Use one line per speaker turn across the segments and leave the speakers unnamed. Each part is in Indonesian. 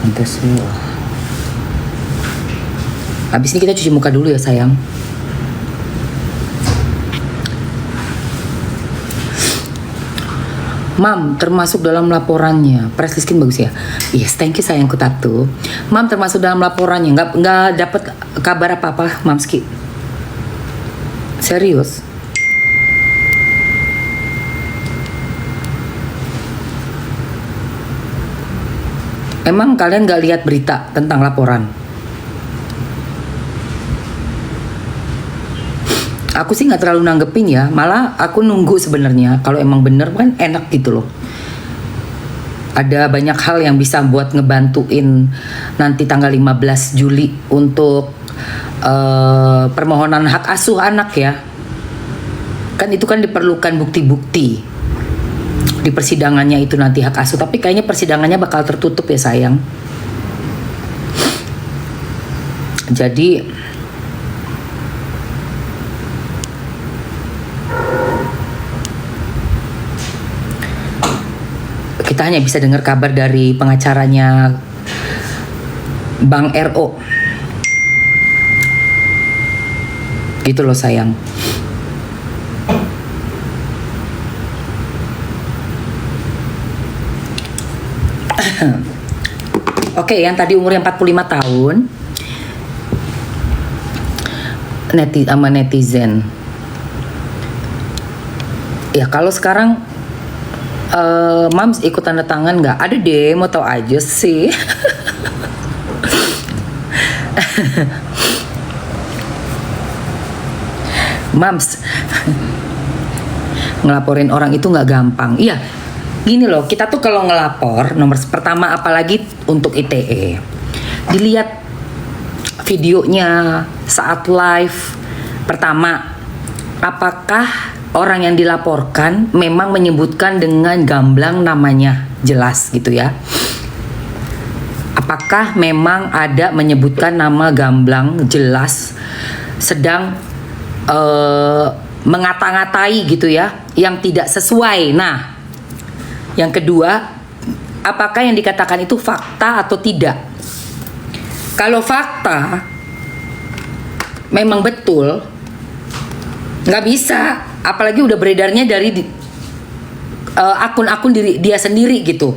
Pancasila. Habis ini kita cuci muka dulu ya sayang. Mam termasuk dalam laporannya. Press skin bagus ya. Yes, thank you sayangku Tatu. Mam termasuk dalam laporannya. Nggak dapat kabar apa-apa, Mamski. Serius. Emang kalian nggak lihat berita tentang laporan? Aku sih nggak terlalu nanggepin ya, malah aku nunggu sebenarnya. Kalau emang bener kan enak gitu loh. Ada banyak hal yang bisa buat ngebantuin nanti tanggal 15 Juli untuk permohonan hak asuh anak ya. Kan itu kan diperlukan bukti-bukti di persidangannya itu nanti hak asuh. Tapi kayaknya persidangannya bakal tertutup ya sayang. Jadi kita hanya bisa dengar kabar dari pengacaranya Bang RO. Gitu loh sayang. Oke, yang tadi umurnya 45 tahun. Sama netizen. Ya kalau sekarang Mams ikut tanda tangan nggak? Ada deh, mau tahu aja sih. Mams, ngelaporin orang itu nggak gampang. Iya, gini loh, kita tuh kalau ngelapor nomor pertama, apalagi untuk ITE, dilihat videonya saat live. Pertama, apakah orang yang dilaporkan memang menyebutkan dengan gamblang namanya jelas gitu ya? Apakah memang ada menyebutkan nama gamblang jelas, sedang mengata-ngatai gitu ya, yang tidak sesuai. Nah, yang kedua, apakah yang dikatakan itu fakta atau tidak? Kalau fakta memang betul, nggak bisa, apalagi udah beredarnya dari akun-akun dia sendiri gitu.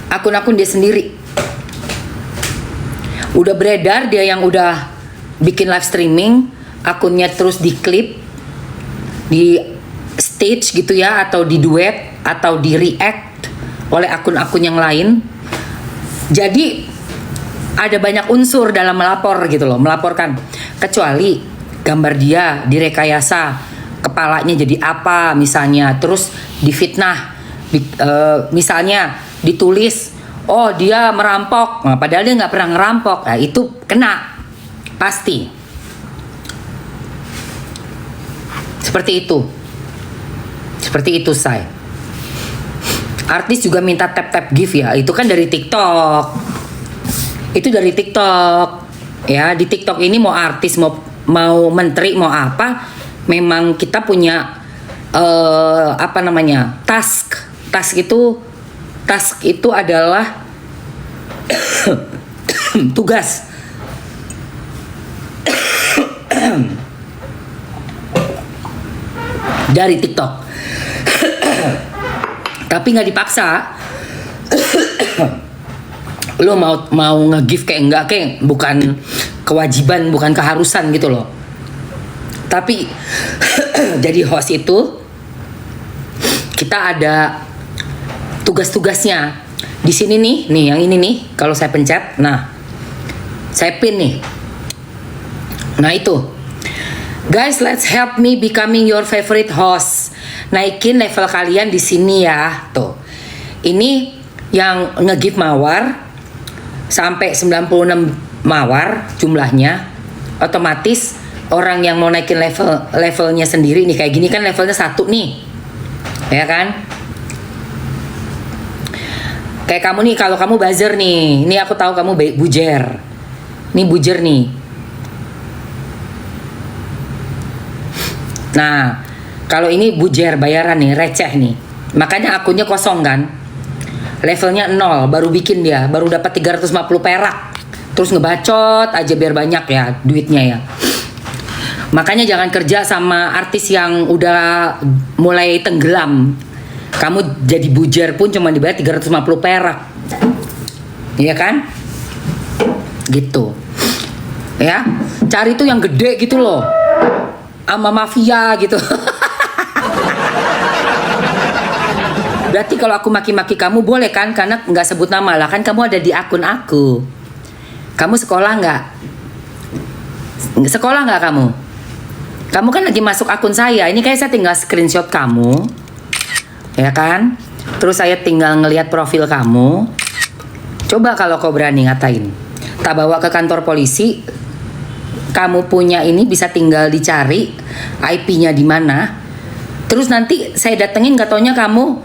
Akun-akun dia sendiri udah beredar, dia yang udah bikin live streaming, akunnya terus diklip, di stage gitu ya, atau di duet, atau di react oleh akun-akun yang lain. Jadi ada banyak unsur dalam melapor gitu loh, melaporkan. Kecuali gambar dia direkayasa, kepalanya jadi apa misalnya, terus difitnah, misalnya ditulis, oh dia merampok, nah, padahal dia nggak pernah ngerampok. Nah itu kena, pasti. Seperti itu say. Artis juga minta tap gift ya, itu kan dari TikTok. Itu dari TikTok ya. Di TikTok ini mau artis, mau menteri, mau apa, memang kita punya apa namanya, task itu adalah tugas. Dari TikTok. Tapi nggak dipaksa. Lo mau nge-give kayak enggak, kayak bukan kewajiban, bukan keharusan gitu loh. Tapi jadi host itu kita ada tugas-tugasnya. Di sini nih yang ini nih, kalau saya pencet, nah saya pin nih. Nah itu, guys, let's help me becoming your favorite host. Naikin level kalian di sini ya. Tuh, ini yang nge-give mawar sampai 96 mawar jumlahnya. Otomatis orang yang mau naikin levelnya sendiri nih, kayak gini kan levelnya 1 nih, ya kan? Kayak kamu nih, kalau kamu buzzer nih, ini aku tahu kamu bujer. Ini bujer nih. Nah, kalau ini bujer bayaran nih, receh nih. Makanya akunnya kosong kan. levelnya 0, baru bikin dia, baru dapat 350 perak. Terus ngebacot aja biar banyak ya duitnya ya. Makanya jangan kerja sama artis yang udah mulai tenggelam. Kamu jadi bujer pun cuma dibayar 350 perak. Iya kan? Gitu. Ya, cari tuh yang gede gitu loh. Sama mafia gitu. Berarti kalau aku maki-maki kamu boleh kan? Karena nggak sebut nama lah, kan kamu ada di akun aku. Kamu sekolah nggak? Sekolah nggak kamu? Kamu kan lagi masuk akun saya. Ini kayak saya tinggal screenshot kamu, ya kan? Terus saya tinggal ngelihat profil kamu. Coba kalau kau berani ngatain, tak bawa ke kantor polisi. Kamu punya ini bisa tinggal dicari IP-nya di mana. Terus nanti saya datengin, gak taunya kamu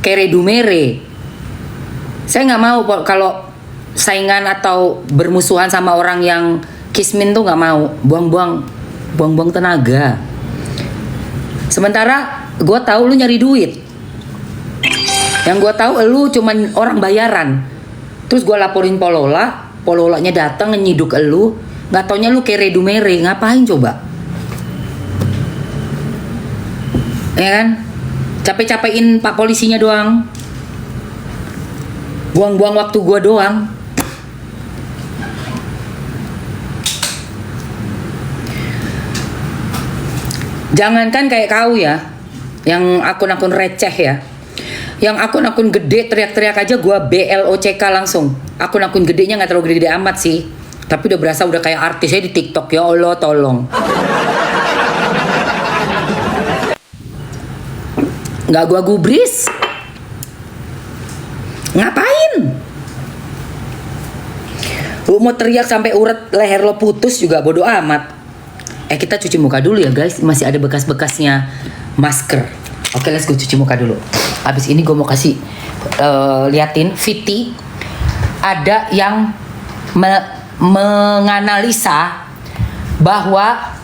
kere dumere. Saya nggak mau kalau saingan atau bermusuhan sama orang yang kismin tuh, nggak mau. Buang-buang tenaga. Sementara gue tahu lu nyari duit. Yang gue tahu lu cuman orang bayaran. Terus gue laporin Pololanya datang nyiduk elu, nggak taunya lu kere dumere. Ngapain coba? Ya kan? Capek-capekin pak polisinya doang. Buang-buang waktu gue doang. Jangankan kayak kau ya, yang akun-akun receh ya, yang akun-akun gede teriak-teriak aja gue BLOCK langsung. Akun-akun gedenya nggak terlalu gede amat sih, tapi udah berasa udah kayak artisnya di TikTok. Ya Allah tolong. Nggak gue gubris. Ngapain? Lu mau teriak sampai urat leher lo putus juga bodo amat. Kita cuci muka dulu ya guys, masih ada bekas-bekasnya masker. Oke, let's go cuci muka dulu. Habis ini gue mau kasih liatin Viti. Ada yang menganalisa bahwa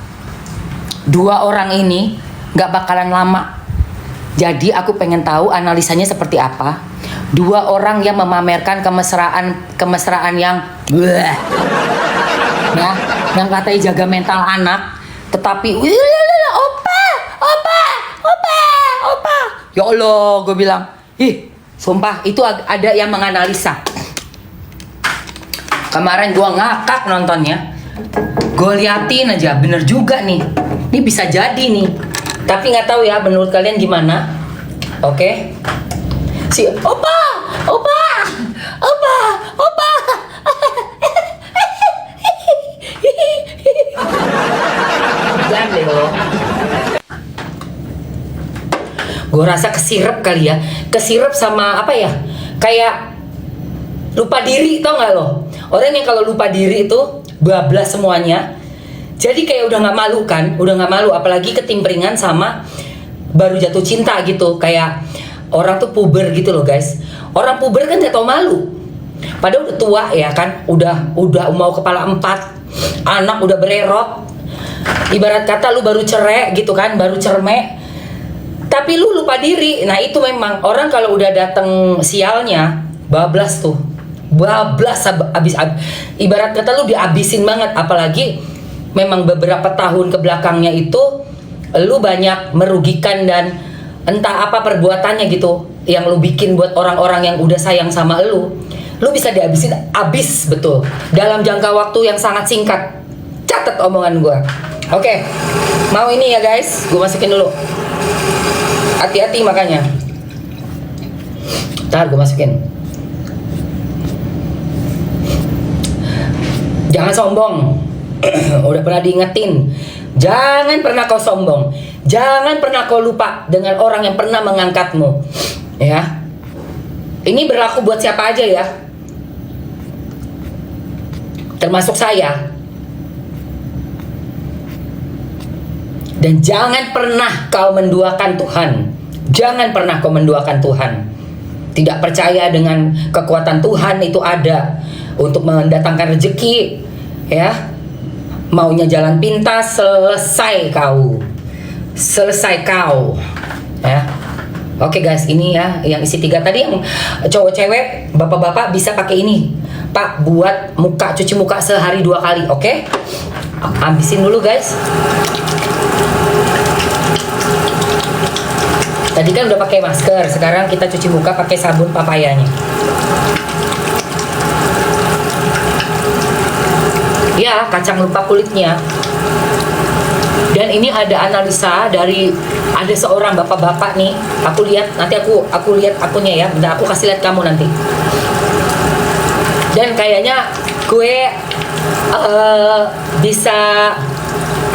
dua orang ini gak bakalan lama. Jadi aku pengen tahu analisanya seperti apa. Dua orang yang memamerkan kemesraan yang bleh, ya, yang katanya jaga mental anak, tetapi opa. Ya Allah, gue bilang, sumpah itu ada yang menganalisa. Kemarin gue ngakak nontonnya, gue liatin aja, bener juga nih, ini bisa jadi nih. Tapi nggak tahu ya, menurut kalian gimana? Oke, si opa. Jangan deh lo. Gue rasa kesirep kali ya, kesirep sama apa ya? Kayak lupa diri, tau nggak lo? Orang yang kalau lupa diri itu bablas semuanya. Jadi kayak udah nggak malu kan, udah nggak malu, apalagi ketimpringan sama baru jatuh cinta gitu. Kayak orang tuh puber gitu loh guys. Orang puber kan gak tau malu. Padahal udah tua ya kan, udah mau kepala 4, anak udah bererot. Ibarat kata lu baru cerai gitu kan, baru cermek. Tapi lu lupa diri. Nah itu memang orang kalau udah dateng sialnya, bablas tuh. Bablas abis. Ibarat kata lu dihabisin banget. Apalagi memang beberapa tahun kebelakangnya itu lu banyak merugikan dan entah apa perbuatannya gitu yang lu bikin buat orang-orang yang udah sayang sama lu bisa dihabisin abis betul dalam jangka waktu yang sangat singkat. Catat omongan gue. Oke, mau ini ya guys, gue masukin dulu. Hati-hati makanya. Ntar gue masukin. Jangan sombong. Udah pernah diingetin. Jangan pernah kau sombong. Jangan pernah kau lupa dengan orang yang pernah mengangkatmu. Ya. Ini berlaku buat siapa aja ya. Termasuk saya. Dan jangan pernah kau menduakan Tuhan. Jangan pernah kau menduakan Tuhan. Tidak percaya dengan kekuatan Tuhan itu ada untuk mendatangkan rezeki, ya. Maunya jalan pintas, selesai kau, ya. Oke guys, ini ya yang isi 3 tadi, yang cowok cewek, bapak-bapak bisa pakai ini. Pak, buat muka, cuci muka sehari 2 kali, oke? Habisin dulu guys. Tadi kan udah pakai masker, sekarang kita cuci muka pakai sabun papayanya. Ya, kacang lupa kulitnya. Dan ini ada analisa dari ada seorang bapak-bapak nih. Aku lihat nanti aku lihat akunnya ya. Bentar, aku kasih lihat kamu nanti. Dan kayaknya gue bisa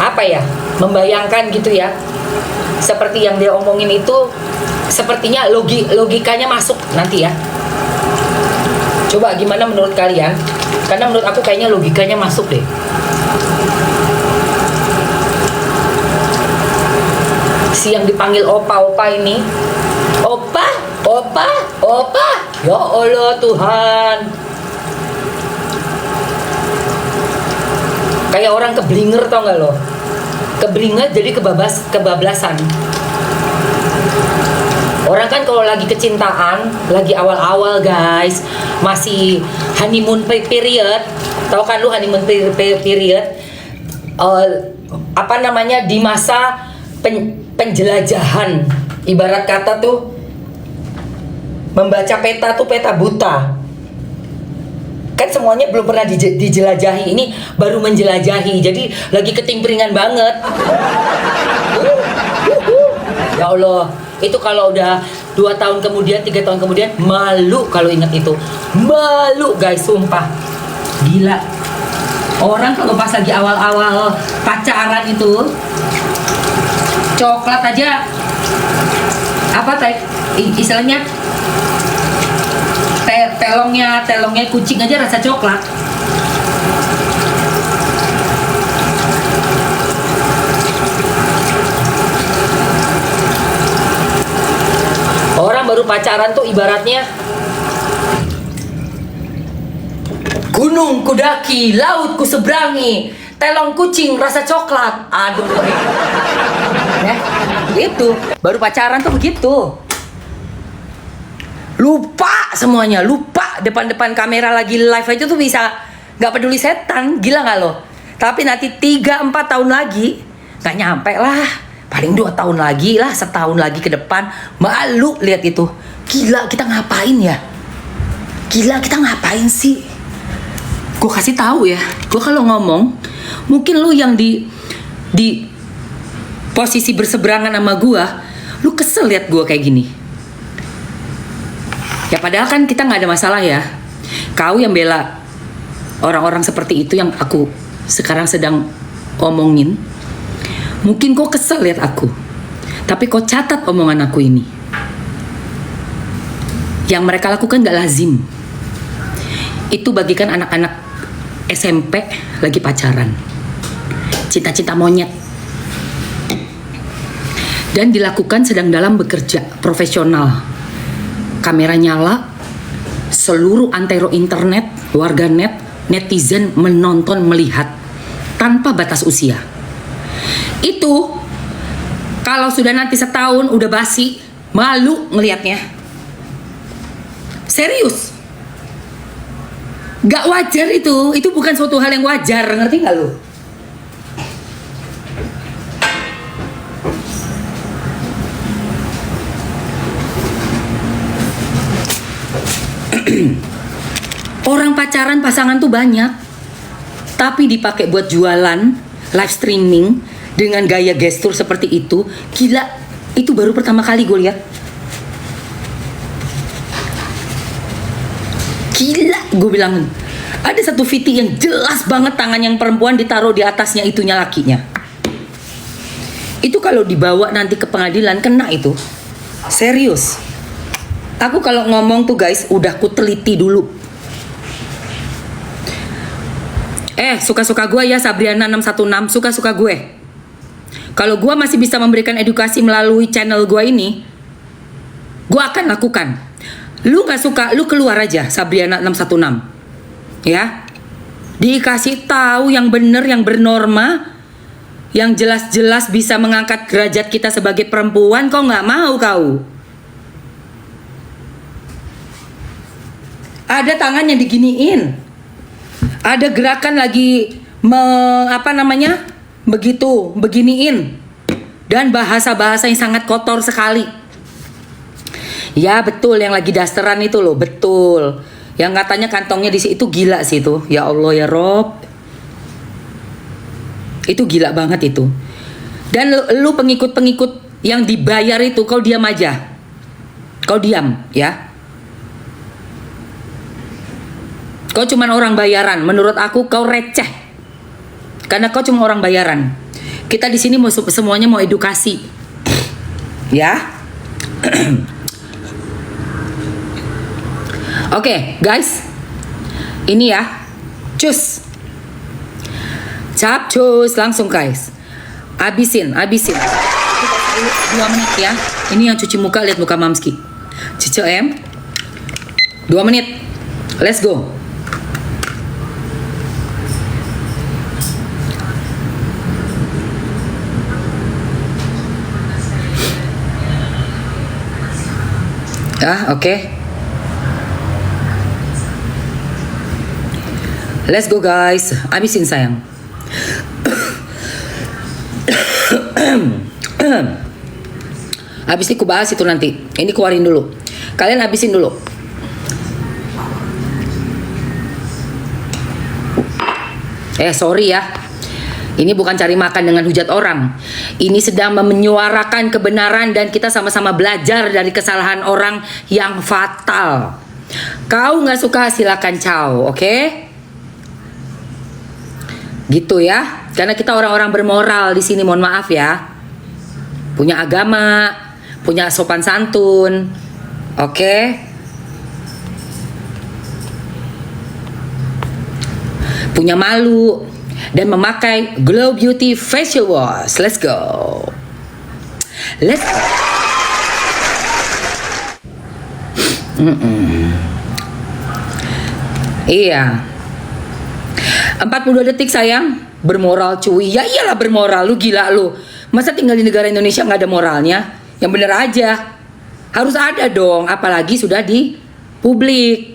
apa ya? Membayangkan gitu ya. Seperti yang dia omongin itu sepertinya logikanya masuk nanti ya. Coba gimana menurut kalian? Karena menurut aku kayaknya logikanya masuk deh. Si yang dipanggil opa-opa ini, opa, ya Allah Tuhan, kayak orang keblinger, tau gak lo? Keblinger jadi kebablasan. Orang kan kalau lagi kecintaan, lagi awal-awal guys, masih honeymoon period, tau kan lu honeymoon period, apa namanya, di masa penjelajahan, ibarat kata tuh membaca peta tuh peta buta. Kan semuanya belum pernah dijelajahi, ini baru menjelajahi, jadi lagi ketimpringan banget. Ya Allah, itu kalau udah 2 tahun kemudian, 3 tahun kemudian, malu kalau ingat itu. Malu guys, sumpah. Gila. Orang kalau pas lagi awal-awal pacaran itu, coklat aja, apa istilahnya, telongnya kucing aja rasa coklat. Orang baru pacaran tuh ibaratnya gunung kudaki, laut ku seberangi, telong kucing rasa coklat. Aduh, ya, itu baru pacaran tuh begitu. Lupa semuanya, lupa depan kamera lagi live aja tuh bisa nggak peduli setan, gila nggak lo? Tapi nanti 3-4 tahun lagi nggak nyampe lah, paling 2 tahun lagi lah, setahun lagi ke depan, malu lihat itu. Gila, kita ngapain ya? Gila, kita ngapain sih? Gue kasih tahu ya, gue kalau ngomong, mungkin lu yang di posisi berseberangan sama gue, lu kesel lihat gue kayak gini. Ya padahal kan kita nggak ada masalah ya. Kau yang bela orang-orang seperti itu yang aku sekarang sedang omongin, mungkin kau kesel lihat aku, tapi kau catat omongan aku ini. Yang mereka lakukan nggak lazim. Itu bagikan anak-anak SMP lagi pacaran, cinta-cinta monyet, dan dilakukan sedang dalam bekerja profesional. Kamera nyala, seluruh antero internet, warganet, netizen menonton, melihat tanpa batas usia. Itu kalau sudah nanti setahun udah basi, malu ngelihatnya. Serius, gak wajar itu bukan suatu hal yang wajar, ngerti gak lu? Orang pacaran pasangan tuh banyak, tapi dipakai buat jualan, live streaming dengan gaya gestur seperti itu. Gila, itu baru pertama kali gue lihat. Gila, gue bilang. Ada satu VT yang jelas banget tangan yang perempuan ditaruh di atasnya itunya lakinya. Itu kalau dibawa nanti ke pengadilan kena itu. Serius. Aku kalau ngomong tuh guys, udah ku teliti dulu. Suka-suka gue ya, Sabriana 616, suka-suka gue. Kalau gue masih bisa memberikan edukasi melalui channel gue ini, gue akan lakukan. Lu gak suka, lu keluar aja, Sabriana 616. Ya, dikasih tahu yang bener, yang bernorma, yang jelas-jelas bisa mengangkat derajat kita sebagai perempuan. Kau nggak mau kau. Ada tangan yang diginiin. Ada gerakan lagi begitu, beginiin. Dan bahasa-bahasa yang sangat kotor sekali. Ya betul, yang lagi dasteran itu loh, betul. Yang katanya kantongnya di situ itu gila sih itu. Ya Allah ya Rob. Itu gila banget itu. Dan lu pengikut-pengikut yang dibayar itu, kau diam aja. Kau diam ya. Kau cuman orang bayaran. Menurut aku kau receh. Karena kau cuma orang bayaran. Kita di sini semuanya mau edukasi. Ya. Oke, guys. Ini ya. Cus. Capcus langsung guys. Abisin. 2 menit ya. Ini yang cuci muka, lihat muka Mamski. Cico 2 menit. Let's go. Oke. Let's go guys. Abisin sayang. Habis ini ku bahas itu nanti. Ini keluarin dulu. Kalian habisin dulu. Sorry ya. Ini bukan cari makan dengan hujat orang. Ini sedang menyuarakan kebenaran dan kita sama-sama belajar dari kesalahan orang yang fatal. Kau nggak suka silakan ciao, oke? Gitu ya. Karena kita orang-orang bermoral di sini, mohon maaf ya. Punya agama, punya sopan santun. Oke? Punya malu dan memakai Glow Beauty Facial Wash. Let's go. Let's go. Iya. 42 detik sayang. Bermoral cuy. Ya iyalah bermoral. Lu gila lu. Masa tinggal di negara Indonesia nggak ada moralnya? Yang bener aja. Harus ada dong. Apalagi sudah di publik.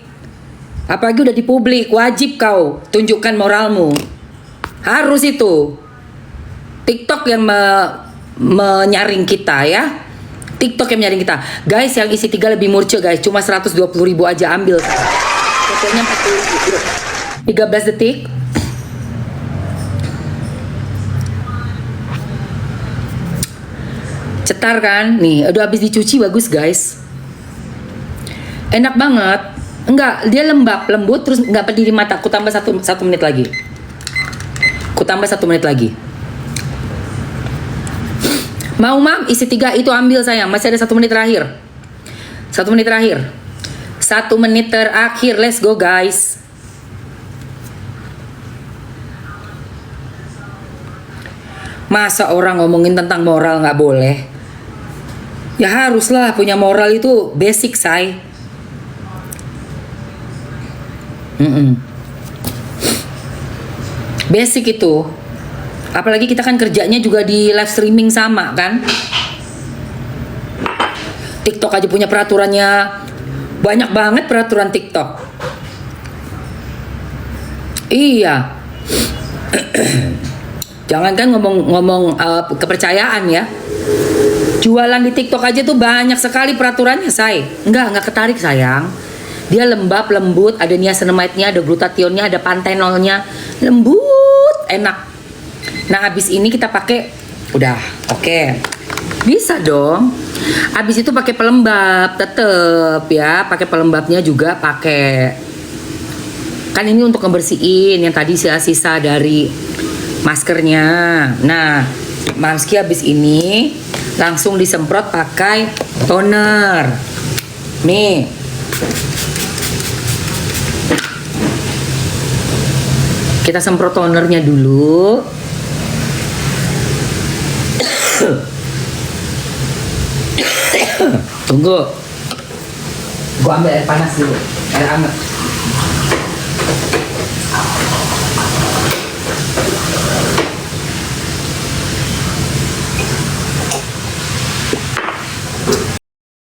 Apalagi udah di publik. Wajib kau tunjukkan moralmu. Harus itu. TikTok yang menyaring kita ya. TikTok yang menyaring kita. Guys, yang isi 3 lebih murce guys. Cuma 120.000 aja ambil. Fotonya 40.000. 13 detik. Cetar kan? Nih, udah habis dicuci bagus guys. Enak banget. Enggak, dia lembut terus enggak pedih di mata. Aku tambah 1 menit lagi. Aku tambah 1 menit lagi. Mau mam, isi 3 itu ambil sayang. Masih ada 1 menit terakhir. 1 menit terakhir. 1 menit terakhir. Let's go guys. Masa orang ngomongin tentang moral nggak boleh? Ya haruslah, punya moral itu basic say. Basic itu. Apalagi kita kan kerjanya juga di live streaming sama kan. TikTok aja punya peraturannya. Banyak banget peraturan TikTok. Iya. Jangankan ngomong kepercayaan ya. Jualan di TikTok aja tuh banyak sekali peraturannya, say. Enggak ketarik sayang. Dia lembut, ada niacinamide-nya, ada glutathionnya, ada pantenolnya. Lembut, enak. Nah, habis ini kita pakai udah, oke. Bisa dong. Habis itu pakai pelembab, tetep ya, pakai pelembabnya juga pakai. Kan ini untuk ngebersihin yang tadi sisa-sisa dari maskernya. Nah, Mamski habis ini langsung disemprot pakai toner. Nih. Kita semprot tonernya dulu. Tunggu. Gua ambil air panas dulu. Air hangat.